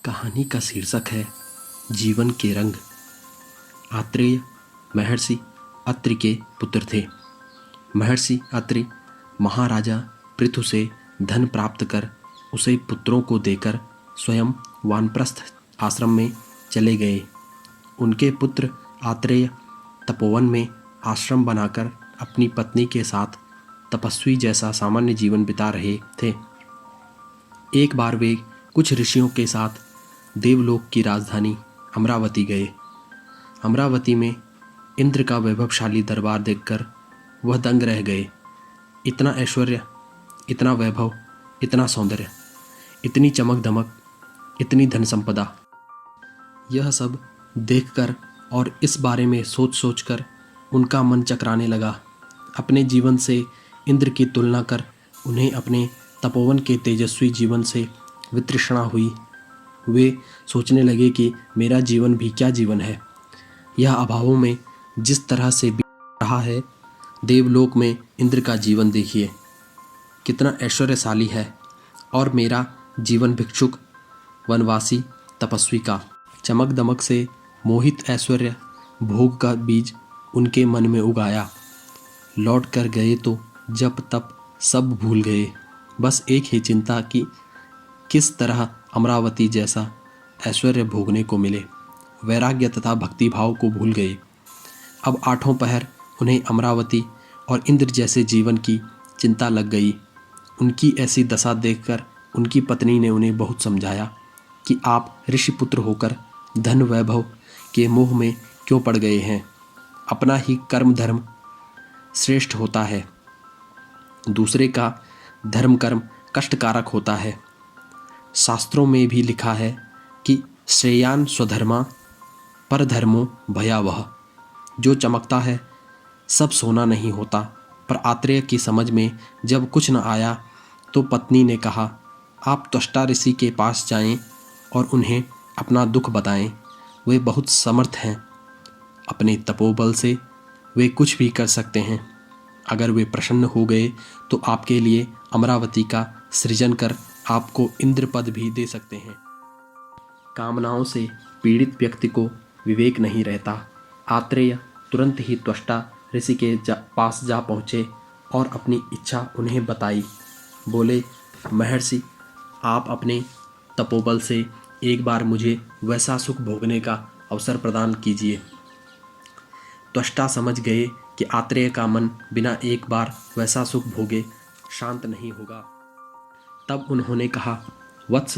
कहानी का शीर्षक है जीवन के रंग। आत्रेय महर्षि अत्रि के पुत्र थे। महर्षि अत्रि महाराजा पृथु से धन प्राप्त कर उसे पुत्रों को देकर स्वयं वानप्रस्थ आश्रम में चले गए। उनके पुत्र आत्रेय तपोवन में आश्रम बनाकर अपनी पत्नी के साथ तपस्वी जैसा सामान्य जीवन बिता रहे थे। एक बार वे कुछ ऋषियों के साथ देवलोक की राजधानी अमरावती गए। अमरावती में इंद्र का वैभवशाली दरबार देखकर वह दंग रह गए। इतना ऐश्वर्य, इतना वैभव, इतना सौंदर्य, इतनी चमक धमक, इतनी धन संपदा, यह सब देखकर और इस बारे में सोच सोचकर उनका मन चकराने लगा। अपने जीवन से इंद्र की तुलना कर उन्हें अपने तपोवन के तेजस्वी जीवन से वितृष्णा हुई। वे सोचने लगे कि मेरा जीवन भी क्या जीवन है। यह अभावों में जिस तरह से बीत रहा है, देवलोक में इंद्र का जीवन देखिए कितना ऐश्वर्यशाली है, और मेरा जीवन भिक्षुक, वनवासी, तपस्वी का। चमक दमक से मोहित ऐश्वर्य भोग का बीज उनके मन में उगाया। लौट कर गए तो जप तप सब भूल गए। बस एक ही चिंता कि किस तरह अमरावती जैसा ऐश्वर्य भोगने को मिले। वैराग्य तथा भक्तिभाव को भूल गए। अब आठों पहर उन्हें अमरावती और इंद्र जैसे जीवन की चिंता लग गई। उनकी ऐसी दशा देखकर उनकी पत्नी ने उन्हें बहुत समझाया कि आप ऋषिपुत्र होकर धन वैभव के मोह में क्यों पड़ गए हैं। अपना ही कर्म धर्म श्रेष्ठ होता है, दूसरे का धर्म कर्म कष्टकारक होता है। शास्त्रों में भी लिखा है कि श्रेयान स्वधर्मा परधर्मो भयावह। जो चमकता है सब सोना नहीं होता। पर आत्रेय की समझ में जब कुछ न आया तो पत्नी ने कहा, आप त्वष्टा ऋषि के पास जाएं और उन्हें अपना दुख बताएं। वे बहुत समर्थ हैं। अपने तपोबल से वे कुछ भी कर सकते हैं। अगर वे प्रसन्न हो गए तो आपके लिए अमरावती का सृजन कर आपको इंद्र पद भी दे सकते हैं। कामनाओं से पीड़ित व्यक्ति को विवेक नहीं रहता। आत्रेय तुरंत ही त्वष्टा ऋषि के पास जा पहुँचे और अपनी इच्छा उन्हें बताई। बोले, महर्षि, आप अपने तपोबल से एक बार मुझे वैसा सुख भोगने का अवसर प्रदान कीजिए। त्वष्टा समझ गए कि आत्रेय का मन बिना एक बार वैसा सुख भोगे शांत नहीं होगा। तब उन्होंने कहा, वत्स,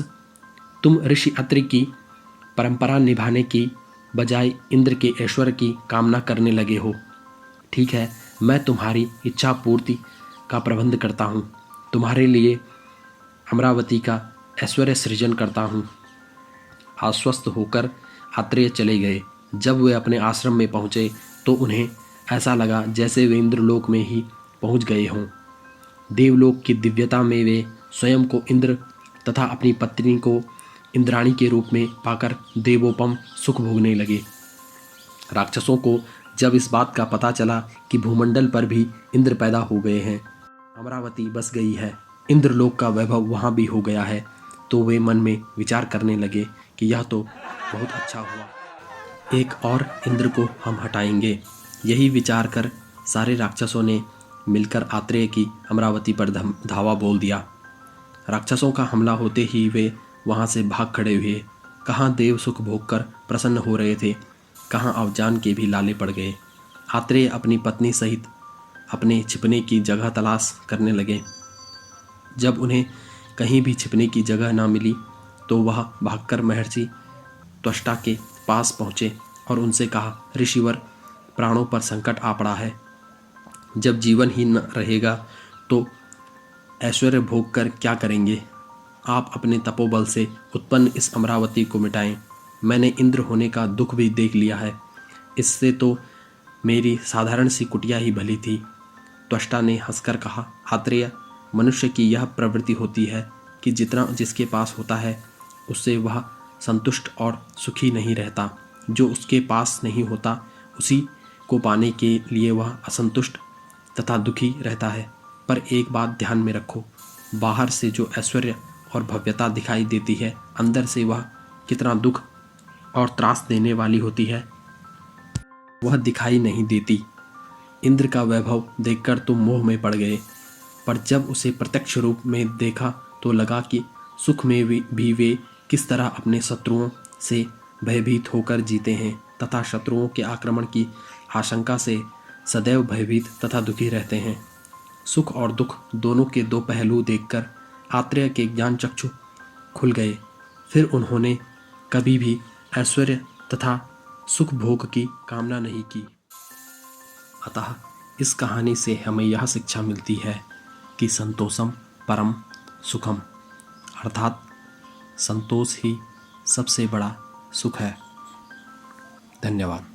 तुम ऋषि अत्रि की परंपरा निभाने की बजाय इंद्र के ऐश्वर्य की कामना करने लगे हो। ठीक है, मैं तुम्हारी इच्छा पूर्ति का प्रबंध करता हूँ। तुम्हारे लिए अमरावती का ऐश्वर्य सृजन करता हूँ। आश्वस्त होकर आत्रेय चले गए। जब वे अपने आश्रम में पहुँचे तो उन्हें ऐसा लगा जैसे वे इंद्रलोक में ही पहुँच गए हों। देवलोक की दिव्यता में वे स्वयं को इंद्र तथा अपनी पत्नी को इंद्राणी के रूप में पाकर देवोपम सुख भोगने लगे। राक्षसों को जब इस बात का पता चला कि भूमंडल पर भी इंद्र पैदा हो गए हैं, अमरावती बस गई है, इंद्रलोक का वैभव वहाँ भी हो गया है, तो वे मन में विचार करने लगे कि यह तो बहुत अच्छा हुआ, एक और इंद्र को हम हटाएंगे। यही विचार कर सारे राक्षसों ने मिलकर आत्रेय की अमरावती पर धावा बोल दिया। राक्षसों का हमला होते ही वे वहाँ से भाग खड़े हुए। कहाँ देव सुख भोग कर प्रसन्न हो रहे थे, कहाँ अवजान के भी लाले पड़ गए। आत्रेय अपनी पत्नी सहित अपने छिपने की जगह तलाश करने लगे। जब उन्हें कहीं भी छिपने की जगह ना मिली तो वह भागकर महर्षि त्वष्टा के पास पहुँचे और उनसे कहा, ऋषिवर, प्राणों पर संकट आ पड़ा है। जब जीवन ही न रहेगा तो ऐश्वर्य भोग कर क्या करेंगे। आप अपने तपोबल से उत्पन्न इस अमरावती को मिटाएं। मैंने इंद्र होने का दुख भी देख लिया है। इससे तो मेरी साधारण सी कुटिया ही भली थी। त्वष्टा ने हंसकर कहा, आत्रेय, मनुष्य की यह प्रवृत्ति होती है कि जितना जिसके पास होता है उससे वह संतुष्ट और सुखी नहीं रहता। जो उसके पास नहीं होता उसी को पाने के लिए वह असंतुष्ट तथा दुखी रहता है। पर एक बात ध्यान में रखो, बाहर से जो ऐश्वर्य और भव्यता दिखाई देती है, अंदर से वह कितना दुख और त्रास देने वाली होती है वह दिखाई नहीं देती। इंद्र का वैभव देखकर तुम मोह में पड़ गए, पर जब उसे प्रत्यक्ष रूप में देखा तो लगा कि सुख में भी वे किस तरह अपने शत्रुओं से भयभीत होकर जीते हैं तथा शत्रुओं के आक्रमण की आशंका से सदैव भयभीत तथा दुखी रहते हैं। सुख और दुख दोनों के दो पहलू देखकर आत्रेय के ज्ञान चक्षु खुल गए। फिर उन्होंने कभी भी ऐश्वर्य तथा सुख भोग की कामना नहीं की। अतः इस कहानी से हमें यह शिक्षा मिलती है कि संतोषम परम सुखम, अर्थात संतोष ही सबसे बड़ा सुख है। धन्यवाद।